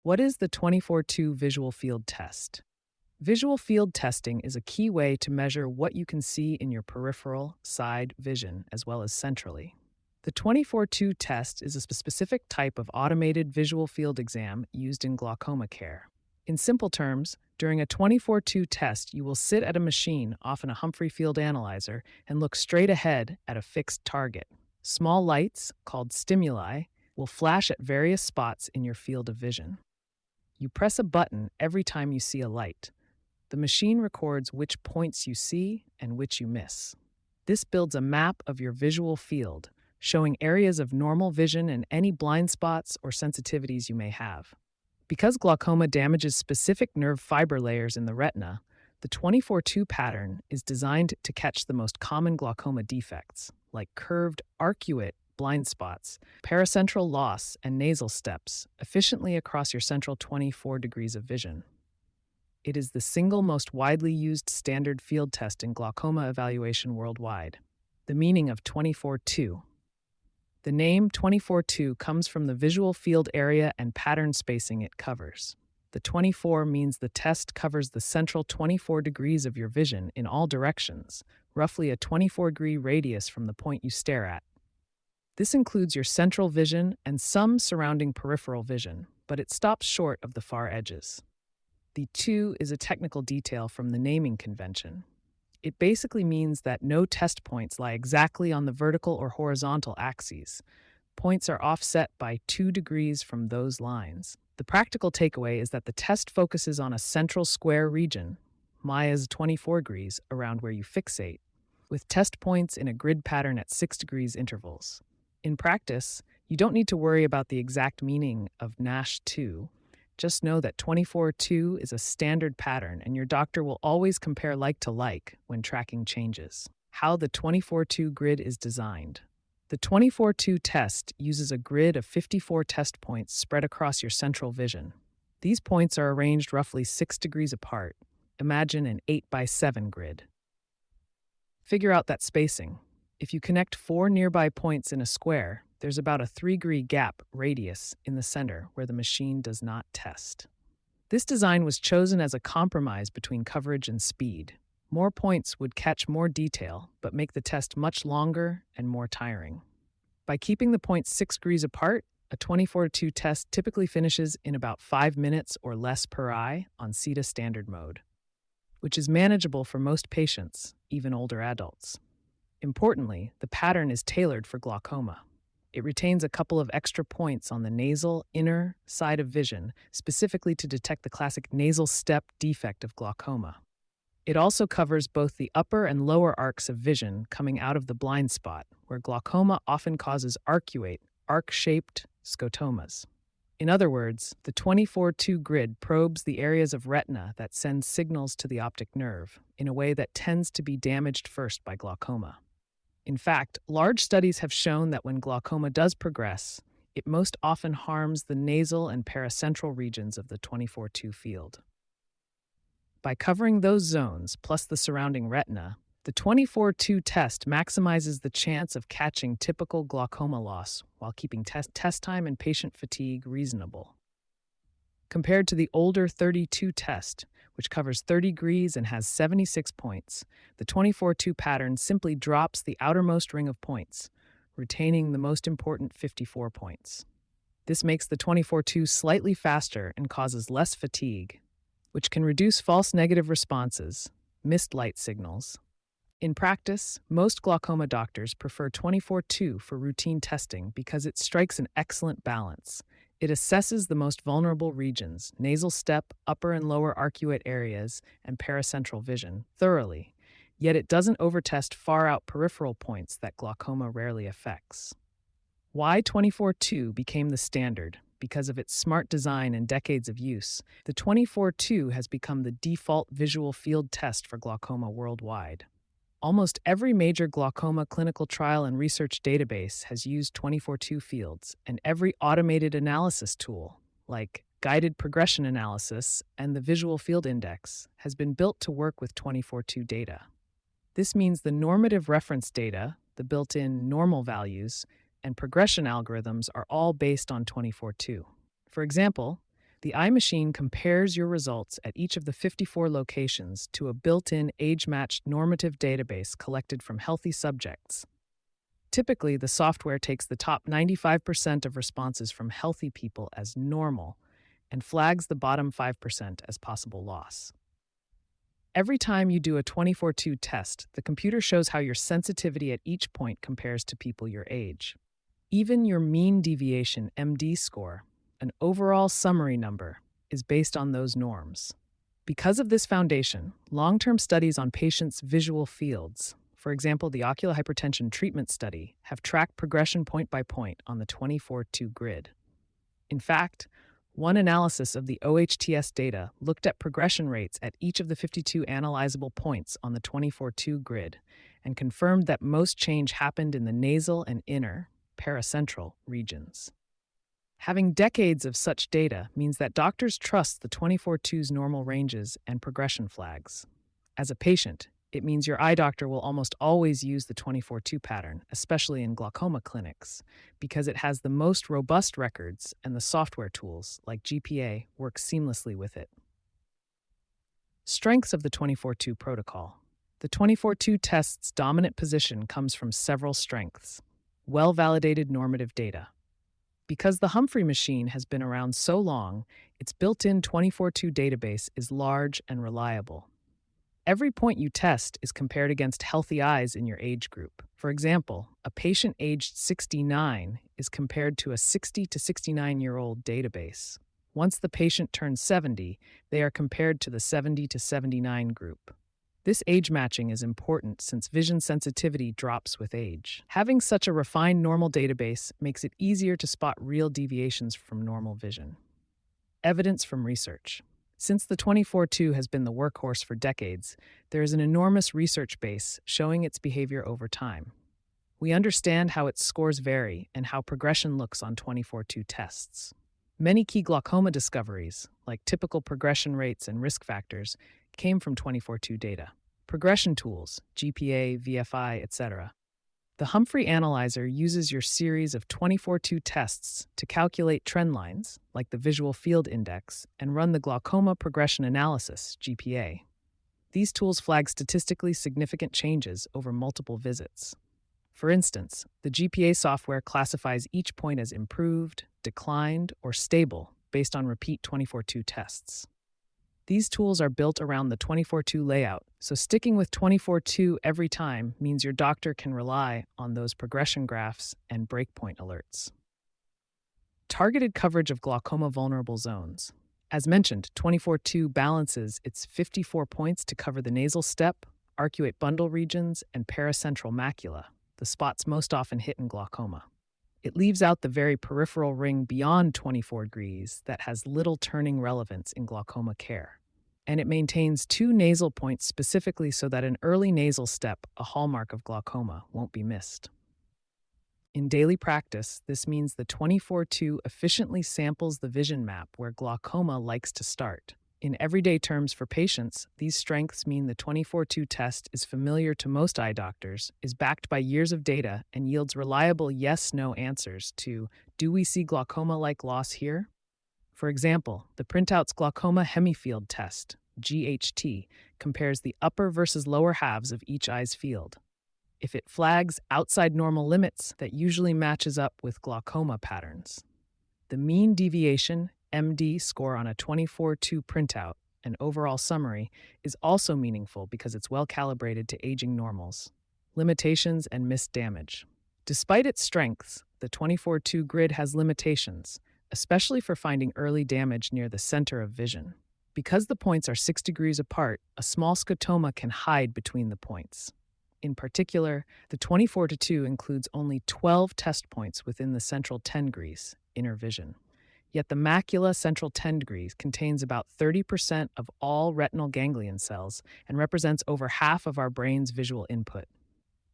What is the 24-2 visual field test? Visual field testing is a key way to measure what you can see in your peripheral, side vision, as well as centrally. The 24-2 test is a specific type of automated visual field exam used in glaucoma care. In simple terms, during a 24-2 test, you will sit at a machine, often a Humphrey Field Analyzer, and look straight ahead at a fixed target. Small lights, called stimuli, will flash at various spots in your field of vision. You press a button every time you see a light. The machine records which points you see and which you miss. This builds a map of your visual field, showing areas of normal vision and any blind spots or sensitivities you may have. Because glaucoma damages specific nerve fiber layers in the retina, the 24-2 pattern is designed to catch the most common glaucoma defects, like curved arcuate blind spots, paracentral loss, and nasal steps, efficiently across your central 24 degrees of vision. It is the single most widely used standard field test in glaucoma evaluation worldwide. The meaning of 24-2. The name 24-2 comes from the visual field area and pattern spacing it covers. The 24 means the test covers the central 24 degrees of your vision in all directions, roughly a 24-degree radius from the point you stare at. This includes your central vision and some surrounding peripheral vision, but it stops short of the far edges. The 2 is a technical detail from the naming convention. It basically means that no test points lie exactly on the vertical or horizontal axes. Points are offset by 2 degrees from those lines. The practical takeaway is that the test focuses on a central square region, Maya's 24 degrees, around where you fixate, with test points in a grid pattern at 6 degrees intervals. In practice, you don't need to worry about the exact meaning of Nash 2. Just know that 24-2 is a standard pattern, and your doctor will always compare like to like when tracking changes. How the 24-2 grid is designed. The 24-2 test uses a grid of 54 test points spread across your central vision. These points are arranged roughly 6 degrees apart. Imagine an 8x7 grid. Figure out that spacing. If you connect 4 nearby points in a square, there's about a 3-degree gap radius in the center where the machine does not test. This design was chosen as a compromise between coverage and speed. More points would catch more detail, but make the test much longer and more tiring. By keeping the points 6 degrees apart, a 24-2 test typically finishes in about 5 minutes or less per eye on SITA Standard mode, which is manageable for most patients, even older adults. Importantly, the pattern is tailored for glaucoma. It retains a couple of extra points on the nasal inner side of vision, specifically to detect the classic nasal step defect of glaucoma. It also covers both the upper and lower arcs of vision coming out of the blind spot, where glaucoma often causes arcuate, arc-shaped scotomas. In other words, the 24-2 grid probes the areas of retina that send signals to the optic nerve in a way that tends to be damaged first by glaucoma. In fact, large studies have shown that when glaucoma does progress, it most often harms the nasal and paracentral regions of the 24-2 field. By covering those zones, plus the surrounding retina, the 24-2 test maximizes the chance of catching typical glaucoma loss while keeping test time and patient fatigue reasonable. Compared to the older 32 test, which covers 30 degrees and has 76 points, the 24-2 pattern simply drops the outermost ring of points, retaining the most important 54 points. This makes the 24-2 slightly faster and causes less fatigue, which can reduce false negative responses, missed light signals. In practice, most glaucoma doctors prefer 24-2 for routine testing because it strikes an excellent balance. It assesses the most vulnerable regions, nasal step, upper and lower arcuate areas, and paracentral vision, thoroughly, yet it doesn't overtest far-out peripheral points that glaucoma rarely affects. Why 24-2 became the standard? Because of its smart design and decades of use, the 24-2 has become the default visual field test for glaucoma worldwide. Almost every major glaucoma clinical trial and research database has used 24-2 fields, and every automated analysis tool, like guided progression analysis and the Visual Field Index, has been built to work with 24-2 data. This means the normative reference data, the built-in normal values, and progression algorithms are all based on 24-2. For example, The eye machine compares your results at each of the 54 locations to a built-in age-matched normative database collected from healthy subjects. Typically, the software takes the top 95% of responses from healthy people as normal and flags the bottom 5% as possible loss. Every time you do a 24/2 test, the computer shows how your sensitivity at each point compares to people your age. Even your mean deviation (MD) score, an overall summary number, is based on those norms. Because of this foundation, long-term studies on patients' visual fields, for example, the ocular hypertension treatment study, have tracked progression point by point on the 24/2 grid. In fact, one analysis of the OHTS data looked at progression rates at each of the 52 analyzable points on the 24/2 grid and confirmed that most change happened in the nasal and inner, paracentral regions. Having decades of such data means that doctors trust the 24/2's normal ranges and progression flags. As a patient, it means your eye doctor will almost always use the 24/2 pattern, especially in glaucoma clinics, because it has the most robust records and the software tools, like GPA, work seamlessly with it. Strengths of the 24/2 protocol. The 24/2 test's dominant position comes from several strengths. Well-validated normative data. Because the Humphrey machine has been around so long, its built-in 24/2 database is large and reliable. Every point you test is compared against healthy eyes in your age group. For example, a patient aged 69 is compared to a 60 to 69-year-old database. Once the patient turns 70, they are compared to the 70 to 79 group. This age matching is important since vision sensitivity drops with age. Having such a refined normal database makes it easier to spot real deviations from normal vision. Evidence from research. Since the 24/2 has been the workhorse for decades, there is an enormous research base showing its behavior over time. We understand how its scores vary and how progression looks on 24/2 tests. Many key glaucoma discoveries, like typical progression rates and risk factors, came from 24/2 data. Progression tools, GPA, VFI, etc. The Humphrey Analyzer uses your series of 24/2 tests to calculate trend lines, like the Visual Field Index, and run the Glaucoma Progression Analysis, GPA. These tools flag statistically significant changes over multiple visits. For instance, the GPA software classifies each point as improved, declined, or stable based on repeat 24/2 tests. These tools are built around the 24/2 layout, so sticking with 24/2 every time means your doctor can rely on those progression graphs and breakpoint alerts. Targeted coverage of glaucoma vulnerable zones. As mentioned, 24/2 balances its 54 points to cover the nasal step, arcuate bundle regions, and paracentral macula, the spots most often hit in glaucoma. It leaves out the very peripheral ring beyond 24 degrees that has little turning relevance in glaucoma care. And it maintains 2 nasal points specifically so that an early nasal step, a hallmark of glaucoma, won't be missed. In daily practice, this means the 24/2 efficiently samples the vision map where glaucoma likes to start. In everyday terms for patients, these strengths mean the 24/2 test is familiar to most eye doctors, is backed by years of data, and yields reliable yes-no answers to, do we see glaucoma-like loss here? For example, the printout's glaucoma hemifield test, GHT, compares the upper versus lower halves of each eye's field. If it flags outside normal limits, that usually matches up with glaucoma patterns. The mean deviation MD score on a 24/2 printout, an overall summary, is also meaningful because it's well calibrated to aging normals, limitations, and missed damage. Despite its strengths, the 24/2 grid has limitations, especially for finding early damage near the center of vision. Because the points are 6 degrees apart, a small scotoma can hide between the points. In particular, the 24/2 includes only 12 test points within the central 10 degrees, inner vision. Yet the macula central 10 degrees contains about 30% of all retinal ganglion cells and represents over half of our brain's visual input.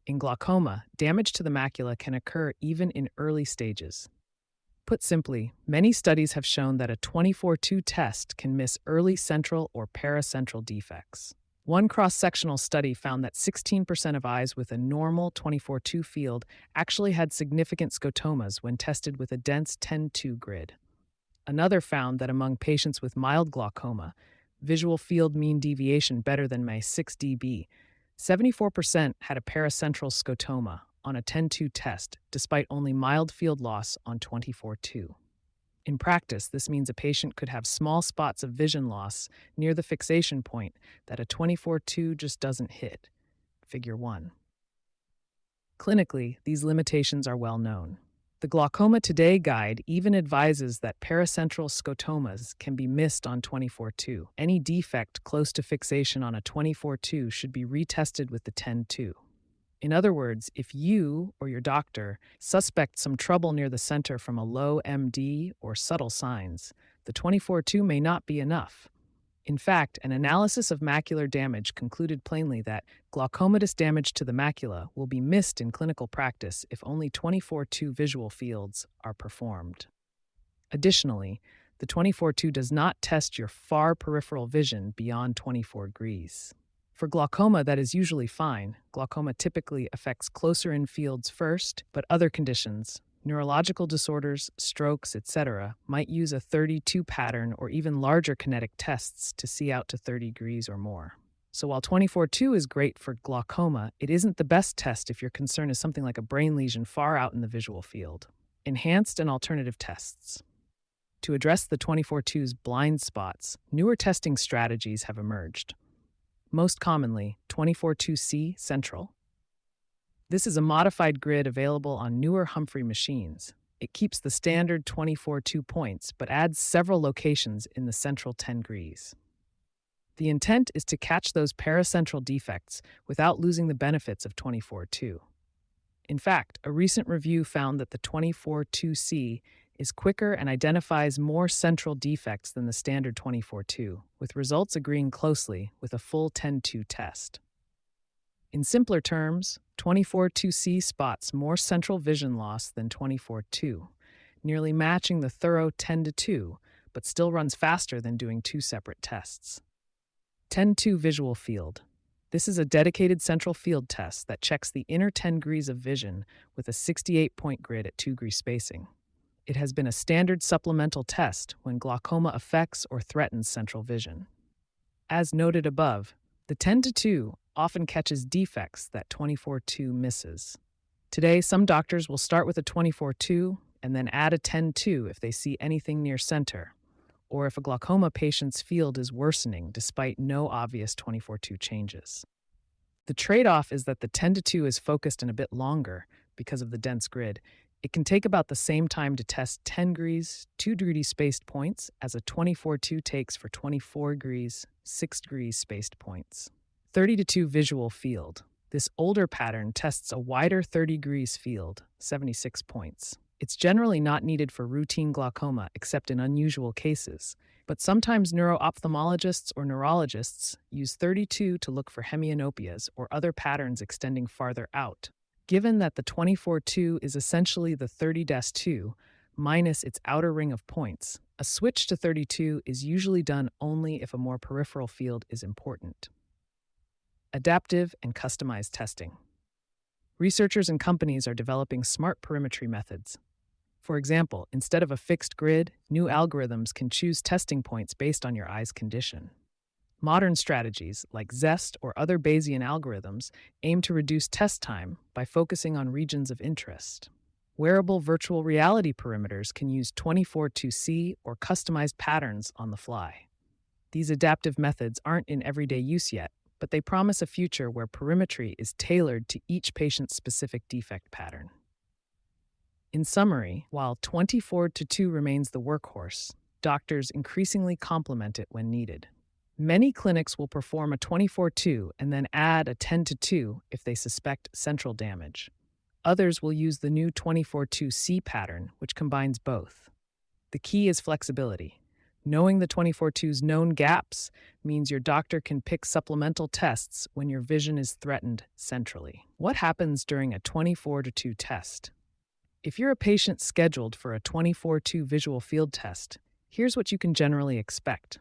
In glaucoma, damage to the macula can occur even in early stages. Put simply, many studies have shown that a 24/2 test can miss early central or paracentral defects. One cross-sectional study found that 16% of eyes with a normal 24/2 field actually had significant scotomas when tested with a dense 10/2 grid. Another found that among patients with mild glaucoma, visual field mean deviation better than my 6 dB, 74% had a paracentral scotoma on a 10-2 test despite only mild field loss on 24-2. In practice, this means a patient could have small spots of vision loss near the fixation point that a 24-2 just doesn't hit. Figure 1. Clinically, these limitations are well known. The Glaucoma Today guide even advises that paracentral scotomas can be missed on 24-2. Any defect close to fixation on a 24-2 should be retested with the 10-2. In other words, if you or your doctor suspect some trouble near the center from a low MD or subtle signs, the 24-2 may not be enough. In fact, an analysis of macular damage concluded plainly that glaucomatous damage to the macula will be missed in clinical practice if only 24-2 visual fields are performed. Additionally, the 24-2 does not test your far peripheral vision beyond 24 degrees. For glaucoma, that is usually fine. Glaucoma typically affects closer-in fields first, but other conditions, neurological disorders, strokes, etc., might use a 32 pattern or even larger kinetic tests to see out to 30 degrees or more. So while 24-2 is great for glaucoma, it isn't the best test if your concern is something like a brain lesion far out in the visual field. Enhanced and alternative tests. To address the 24-2's blind spots, newer testing strategies have emerged. Most commonly, 24-2C central. This is a modified grid available on newer Humphrey machines. It keeps the standard 24-2 points, but adds several locations in the central 10 degrees. The intent is to catch those paracentral defects without losing the benefits of 24-2. In fact, a recent review found that the 24-2C is quicker and identifies more central defects than the standard 24-2, with results agreeing closely with a full 10-2 test. In simpler terms, 24-2C spots more central vision loss than 24-2, nearly matching the thorough 10-2, but still runs faster than doing two separate tests. 10-2 visual field. This is a dedicated central field test that checks the inner 10 degrees of vision with a 68-point grid at 2-degree spacing. It has been a standard supplemental test when glaucoma affects or threatens central vision. As noted above, the 10-2 often catches defects that 24-2 misses. Today, some doctors will start with a 24-2 and then add a 10-2 if they see anything near center, or if a glaucoma patient's field is worsening despite no obvious 24-2 changes. The trade-off is that the 10-2 is focused and a bit longer because of the dense grid. It can take about the same time to test 10 degrees, 2-degree spaced points as a 24-2 takes for 24 degrees, 6 degrees spaced points. 30-2 visual field. This older pattern tests a wider 30 degrees field, 76 points. It's generally not needed for routine glaucoma except in unusual cases, but sometimes neuro-ophthalmologists or neurologists use 32 to look for hemianopias or other patterns extending farther out. Given that the 24-2 is essentially the 30-2 minus its outer ring of points, a switch to 32 is usually done only if a more peripheral field is important. Adaptive and customized testing. Researchers and companies are developing smart perimetry methods. For example, instead of a fixed grid, new algorithms can choose testing points based on your eye's condition. Modern strategies, like ZEST or other Bayesian algorithms, aim to reduce test time by focusing on regions of interest. Wearable virtual reality perimeters can use 24-2C or customized patterns on the fly. These adaptive methods aren't in everyday use yet, but they promise a future where perimetry is tailored to each patient's specific defect pattern. In summary, while 24-2 remains the workhorse, doctors increasingly complement it when needed. Many clinics will perform a 24-2 and then add a 10-2 if they suspect central damage. Others will use the new 24-2C pattern, which combines both. The key is flexibility. Knowing the 24-2's known gaps means your doctor can pick supplemental tests when your vision is threatened centrally. What happens during a 24-2 test? If you're a patient scheduled for a 24-2 visual field test, here's what you can generally expect.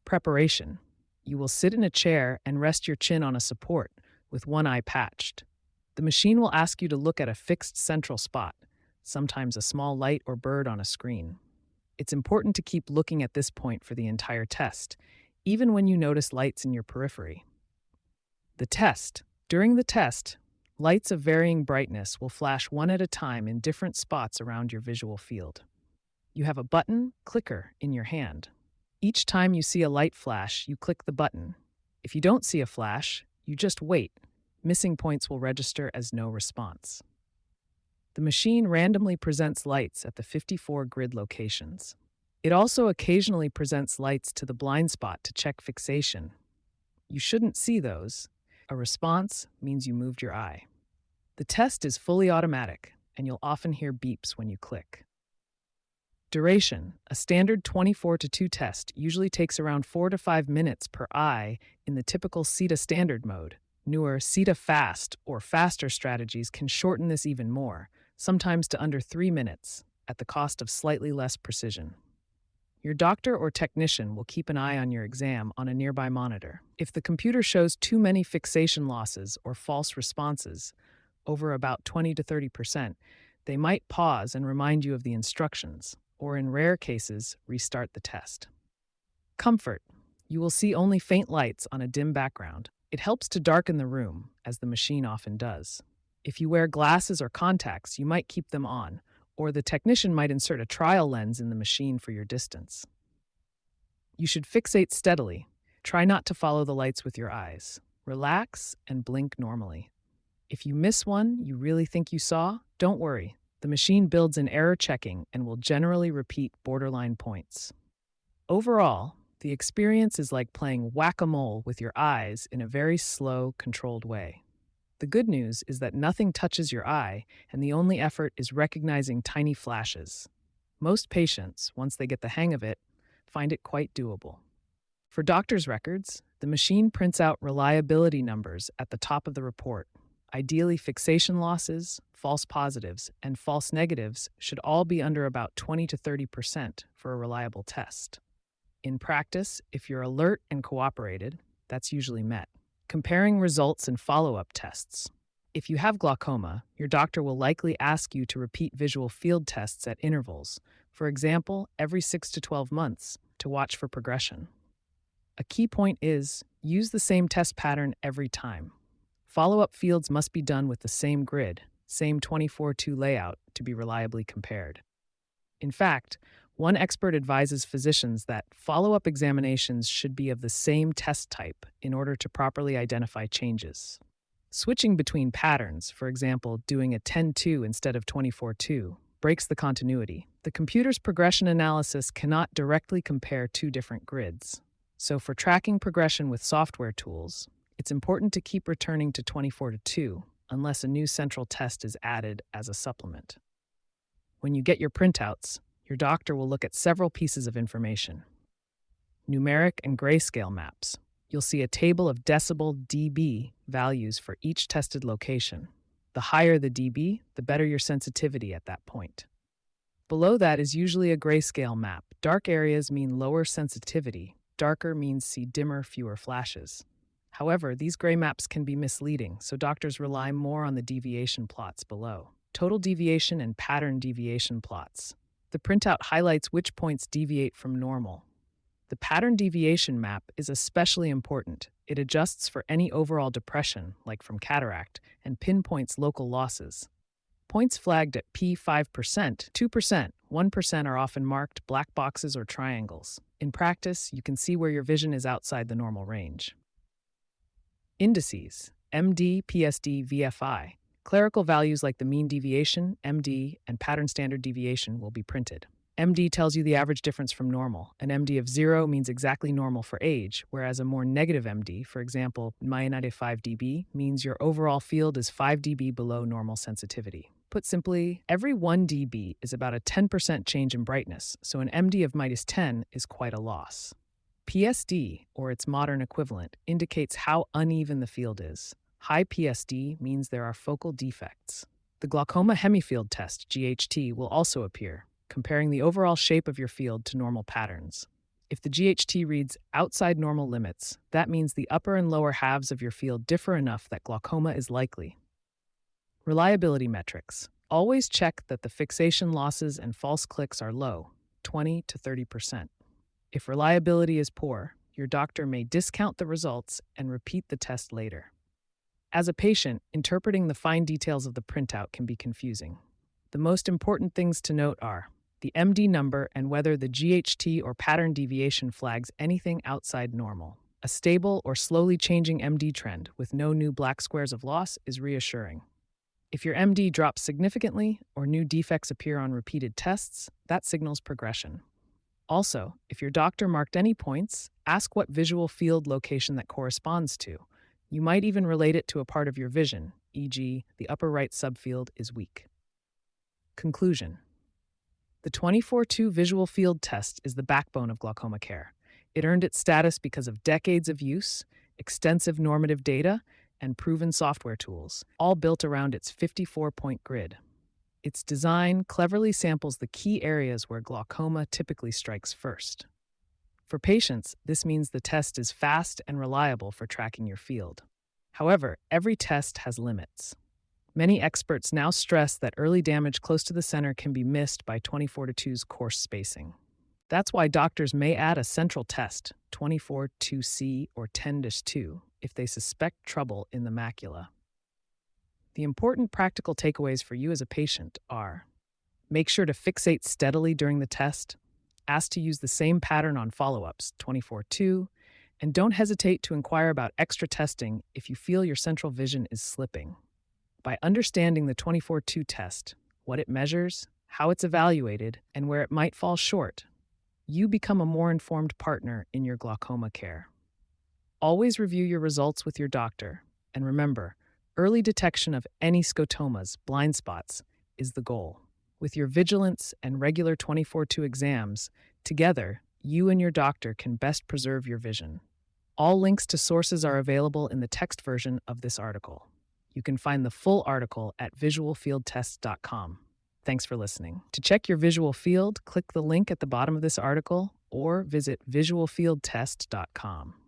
Preparation. You will sit in a chair and rest your chin on a support with one eye patched. The machine will ask you to look at a fixed central spot, sometimes a small light or bird on a screen. It's important to keep looking at this point for the entire test, even when you notice lights in your periphery. The test. During the test, lights of varying brightness will flash one at a time in different spots around your visual field. You have a button, clicker, in your hand. Each time you see a light flash, you click the button. If you don't see a flash, you just wait. Missing points will register as no response. The machine randomly presents lights at the 54 grid locations. It also occasionally presents lights to the blind spot to check fixation. You shouldn't see those. A response means you moved your eye. The test is fully automatic, and you'll often hear beeps when you click. Duration. A standard 24:2 test usually takes around 4 to 5 minutes per eye in the typical SITA Standard mode. Newer SITA Fast or faster strategies can shorten this even more, sometimes to under 3 minutes, at the cost of slightly less precision. Your doctor or technician will keep an eye on your exam on a nearby monitor. If the computer shows too many fixation losses or false responses, over about 20 to 30%, they might pause and remind you of the instructions, or in rare cases, restart the test. Comfort. You will see only faint lights on a dim background. It helps to darken the room, as the machine often does. If you wear glasses or contacts, you might keep them on, or the technician might insert a trial lens in the machine for your distance. You should fixate steadily. Try not to follow the lights with your eyes. Relax and blink normally. If you miss one you really think you saw, don't worry. The machine builds in error checking and will generally repeat borderline points. Overall, the experience is like playing whack-a-mole with your eyes in a very slow, controlled way. The good news is that nothing touches your eye, and the only effort is recognizing tiny flashes. Most patients, once they get the hang of it, find it quite doable. For doctor's records, the machine prints out reliability numbers at the top of the report. Ideally, fixation losses, false positives, and false negatives should all be under about 20 to 30% for a reliable test. In practice, if you're alert and cooperated, that's usually met. Comparing results and follow-up tests. If you have glaucoma, your doctor will likely ask you to repeat visual field tests at intervals, for example, every 6 to 12 months, to watch for progression. A key point is, use the same test pattern every time. Follow-up fields must be done with the same grid, same 24:2 layout to be reliably compared. In fact, one expert advises physicians that follow-up examinations should be of the same test type in order to properly identify changes. Switching between patterns, for example, doing a 10:2 instead of 24:2, breaks the continuity. The computer's progression analysis cannot directly compare two different grids. So for tracking progression with software tools, it's important to keep returning to 24:2 unless a new central test is added as a supplement. When you get your printouts, your doctor will look at several pieces of information. Numeric and grayscale maps. You'll see a table of decibel dB values for each tested location. The higher the dB, the better your sensitivity at that point. Below that is usually a grayscale map. Dark areas mean lower sensitivity. Darker means see dimmer, fewer flashes. However, these gray maps can be misleading, so doctors rely more on the deviation plots below. Total deviation and pattern deviation plots. The printout highlights which points deviate from normal. The pattern deviation map is especially important. It adjusts for any overall depression, like from cataract, and pinpoints local losses. Points flagged at P5%, 2%, 1% are often marked black boxes or triangles. In practice, you can see where your vision is outside the normal range. Indices, MD, PSD, VFI. Clerical values like the mean deviation, MD, and pattern standard deviation will be printed. MD tells you the average difference from normal. An MD of 0 means exactly normal for age, whereas a more negative MD, for example, -5 dB, means your overall field is 5 dB below normal sensitivity. Put simply, every 1 dB is about a 10% change in brightness, so an MD of -10 is quite a loss. PSD, or its modern equivalent, indicates how uneven the field is. High PSD means there are focal defects. The glaucoma hemifield test, GHT, will also appear, comparing the overall shape of your field to normal patterns. If the GHT reads outside normal limits, that means the upper and lower halves of your field differ enough that glaucoma is likely. Reliability metrics. Always check that the fixation losses and false clicks are low. 20 to 30%. If reliability is poor, your doctor may discount the results and repeat the test later. As a patient, interpreting the fine details of the printout can be confusing. The most important things to note are the MD number and whether the GHT or pattern deviation flags anything outside normal. A stable or slowly changing MD trend with no new black squares of loss is reassuring. If your MD drops significantly or new defects appear on repeated tests, that signals progression. Also, if your doctor marked any points, ask what visual field location that corresponds to. You might even relate it to a part of your vision, e.g., the upper right subfield is weak. Conclusion. The 24/2 visual field test is the backbone of glaucoma care. It earned its status because of decades of use, extensive normative data, and proven software tools, all built around its 54-point grid. Its design cleverly samples the key areas where glaucoma typically strikes first. For patients, this means the test is fast and reliable for tracking your field. However, every test has limits. Many experts now stress that early damage close to the center can be missed by 24/2's coarse spacing. That's why doctors may add a central test, 24/2C or 10/2, if they suspect trouble in the macula. The important practical takeaways for you as a patient are: make sure to fixate steadily during the test, ask to use the same pattern on follow-ups, 24/2, and don't hesitate to inquire about extra testing if you feel your central vision is slipping. By understanding the 24/2 test, what it measures, how it's evaluated, and where it might fall short, you become a more informed partner in your glaucoma care. Always review your results with your doctor, and remember, early detection of any scotomas, blind spots, is the goal. With your vigilance and regular 24/2 exams, together, you and your doctor can best preserve your vision. All links to sources are available in the text version of this article. You can find the full article at visualfieldtests.com. Thanks for listening. To check your visual field, click the link at the bottom of this article or visit visualfieldtest.com.